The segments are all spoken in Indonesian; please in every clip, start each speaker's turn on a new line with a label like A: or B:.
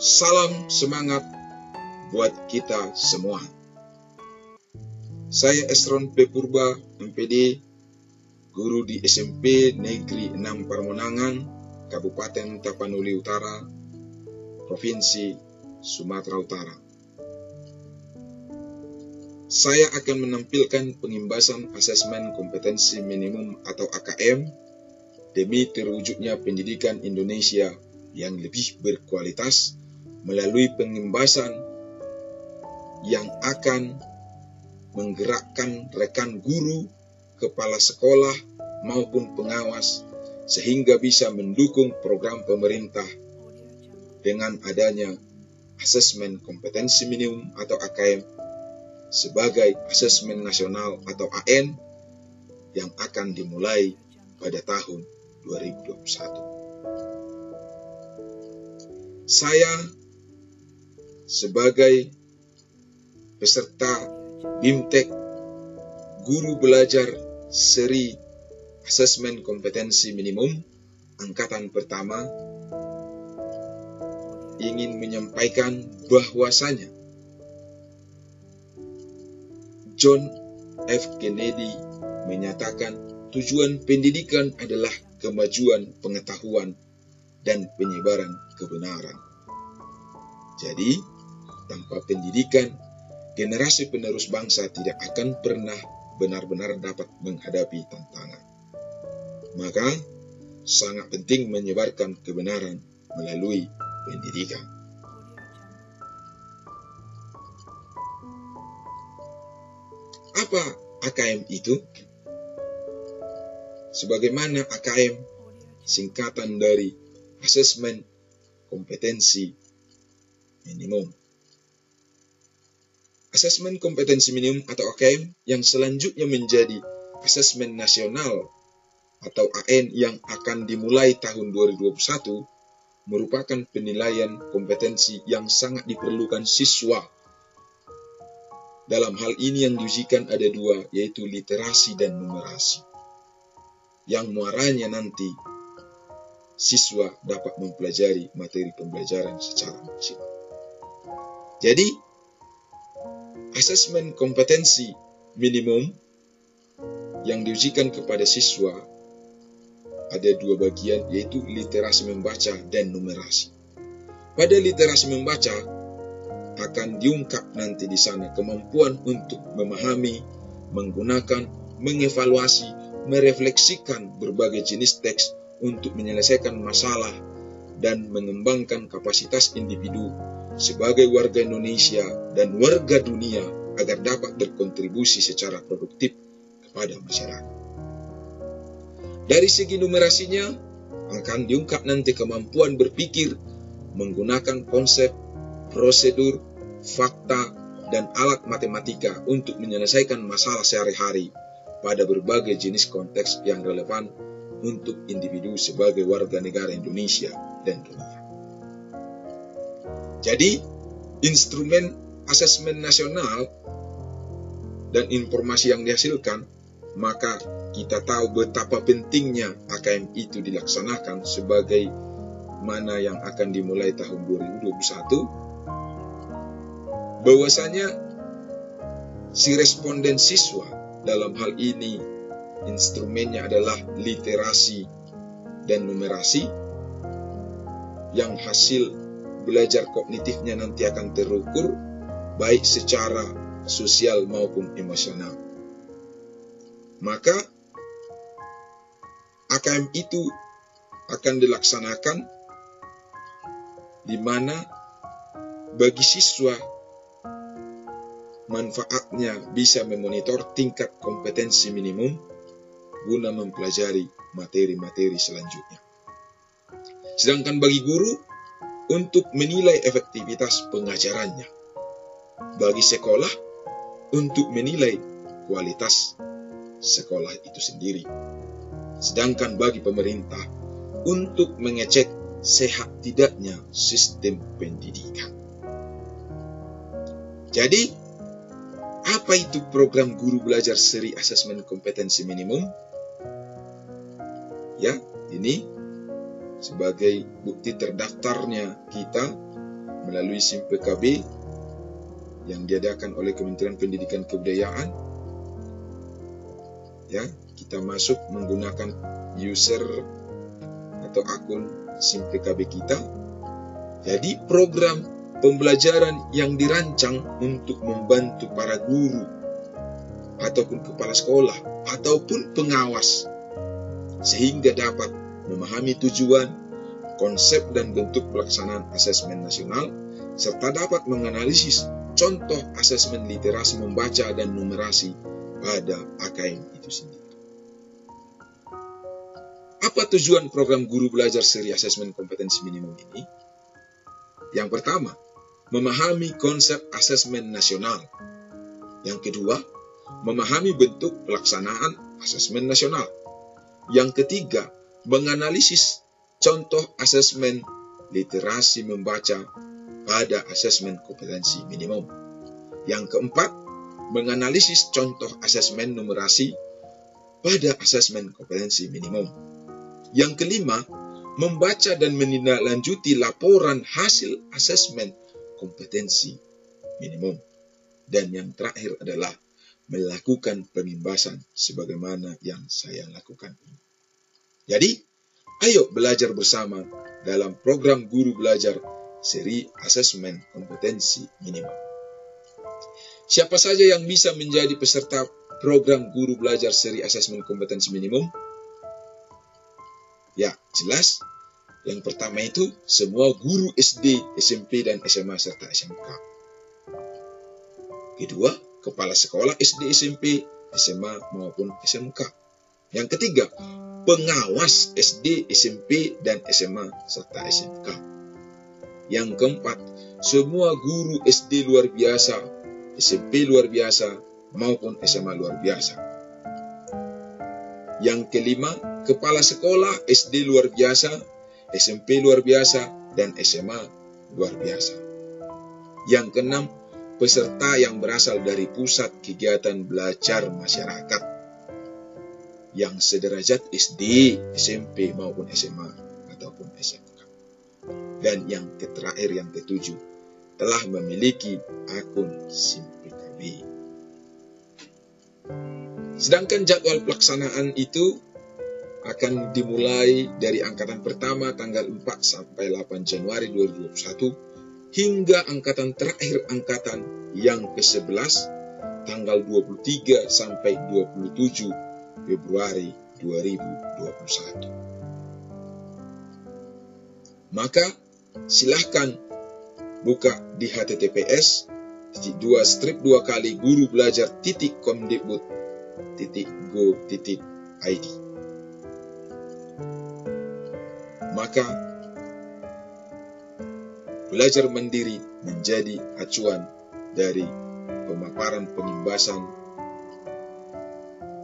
A: Salam semangat buat kita semua. Saya Esron P. Purba, MPD, guru di SMP Negeri 6 Parmonangan, Kabupaten Tapanuli Utara, Provinsi Sumatera Utara. Saya akan menampilkan pengimbasan asesmen kompetensi minimum atau AKM demi terwujudnya pendidikan Indonesia yang lebih berkualitas melalui pengimbasan yang akan menggerakkan rekan guru, kepala sekolah, maupun pengawas sehingga bisa mendukung program pemerintah dengan adanya asesmen kompetensi minimum atau AKM sebagai asesmen nasional atau AN yang akan dimulai pada tahun 2021. Saya sebagai peserta BIMTEK Guru Belajar Seri Asesmen Kompetensi Minimum Angkatan Pertama ingin menyampaikan bahwasanya John F. Kennedy menyatakan tujuan pendidikan adalah kemajuan pengetahuan dan penyebaran kebenaran. Jadi, tanpa pendidikan, generasi penerus bangsa tidak akan pernah benar-benar dapat menghadapi tantangan. Maka, sangat penting menyebarkan kebenaran melalui pendidikan. Apa AKM itu? Sebagaimana AKM singkatan dari Asesmen Kompetensi Minimum. Asesmen kompetensi minimum atau AKM yang selanjutnya menjadi asesmen nasional atau AN yang akan dimulai tahun 2021 merupakan penilaian kompetensi yang sangat diperlukan siswa. Dalam hal ini yang diujikan ada dua, yaitu literasi dan numerasi. Yang muaranya nanti siswa dapat mempelajari materi pembelajaran secara maksimal. Jadi, asesmen kompetensi minimum yang diujikan kepada siswa ada dua bagian, yaitu literasi membaca dan numerasi. Pada literasi membaca akan diungkap nanti di sana kemampuan untuk memahami, menggunakan, mengevaluasi, merefleksikan berbagai jenis teks untuk menyelesaikan masalah dan mengembangkan kapasitas individu sebagai warga Indonesia dan warga dunia agar dapat berkontribusi secara produktif kepada masyarakat. Dari segi numerasinya akan diungkap nanti kemampuan berpikir menggunakan konsep, prosedur, fakta, dan alat matematika untuk menyelesaikan masalah sehari-hari pada berbagai jenis konteks yang relevan untuk individu sebagai warga negara Indonesia dan dunia. Jadi, instrumen asesmen nasional dan informasi yang dihasilkan, maka kita tahu betapa pentingnya AKM itu dilaksanakan sebagai mana yang akan dimulai tahun 2021, bahwasanya si responden siswa dalam hal ini instrumennya adalah literasi dan numerasi yang hasil belajar kognitifnya nanti akan terukur baik secara sosial maupun emosional. Maka AKM itu akan dilaksanakan di mana bagi siswa manfaatnya bisa memonitor tingkat kompetensi minimum guna mempelajari materi-materi selanjutnya. Sedangkan bagi guru untuk menilai efektivitas pengajarannya, bagi sekolah untuk menilai kualitas sekolah itu sendiri, sedangkan bagi pemerintah untuk mengecek sehat tidaknya sistem pendidikan. Jadi, apa itu program guru belajar seri asesmen kompetensi minimum? Ya, ini sebagai bukti terdaftarnya kita melalui SIM PKB yang diadakan oleh Kementerian Pendidikan Kebudayaan. Ya, kita masuk menggunakan user atau akun SIM PKB kita. Jadi program pembelajaran yang dirancang untuk membantu para guru ataupun kepala sekolah ataupun pengawas sehingga dapat memahami tujuan, konsep dan bentuk pelaksanaan asesmen nasional serta dapat menganalisis contoh asesmen literasi membaca dan numerasi pada AKM itu sendiri. Apa tujuan program guru belajar seri asesmen kompetensi minimum ini? Yang pertama, memahami konsep asesmen nasional. Yang kedua, memahami bentuk pelaksanaan asesmen nasional. Yang ketiga, menganalisis contoh asesmen literasi membaca pada asesmen kompetensi minimum. Yang keempat, menganalisis contoh asesmen numerasi pada asesmen kompetensi minimum. Yang kelima, membaca dan menindaklanjuti laporan hasil asesmen kompetensi minimum. Dan yang terakhir adalah melakukan penimbasan sebagaimana yang saya lakukan ini. Jadi, ayo belajar bersama dalam program guru belajar seri asesmen kompetensi minimum. Siapa saja yang bisa menjadi peserta program guru belajar seri asesmen kompetensi minimum? Ya, jelas. Yang pertama itu semua guru SD, SMP, dan SMA serta SMK. Kedua, kepala sekolah SD, SMP, SMA, maupun SMK. Yang ketiga, pengawas SD, SMP, dan SMA serta SMK. Yang keempat, semua guru SD luar biasa, SMP luar biasa, maupun SMA luar biasa. Yang kelima, kepala sekolah SD luar biasa, SMP luar biasa, dan SMA luar biasa. Yang keenam, peserta yang berasal dari pusat kegiatan belajar masyarakat yang sederajat SD, SMP, maupun SMA ataupun SMK. Dan yang terakhir, yang ketujuh, telah memiliki akun SIM PKB. Sedangkan jadwal pelaksanaan itu akan dimulai dari angkatan pertama tanggal 4 sampai 8 Januari 2021 hingga angkatan terakhir angkatan yang ke-11 tanggal 23 sampai 27 Februari 2021. Maka silahkan buka di https://gurubelajar.komdikbud.go.id. Maka belajar mandiri menjadi acuan dari pemaparan penimbasan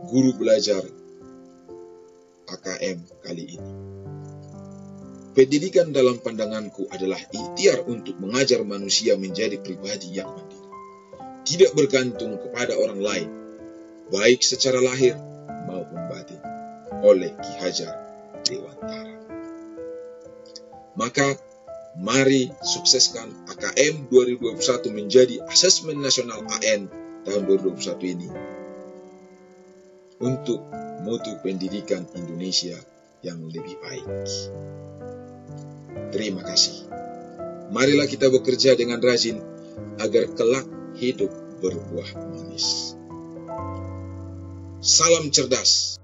A: guru belajar AKM kali ini. Pendidikan dalam pandanganku adalah ikhtiar untuk mengajar manusia menjadi pribadi yang mandiri, tidak bergantung kepada orang lain, baik secara lahir maupun batin, oleh Ki Hajar Dewantara. Maka mari sukseskan AKM 2021 menjadi Asesmen Nasional AN tahun 2021 ini untuk mutu pendidikan Indonesia yang lebih baik. Terima kasih. Marilah kita bekerja dengan rajin agar kelak hidup berbuah manis. Salam cerdas.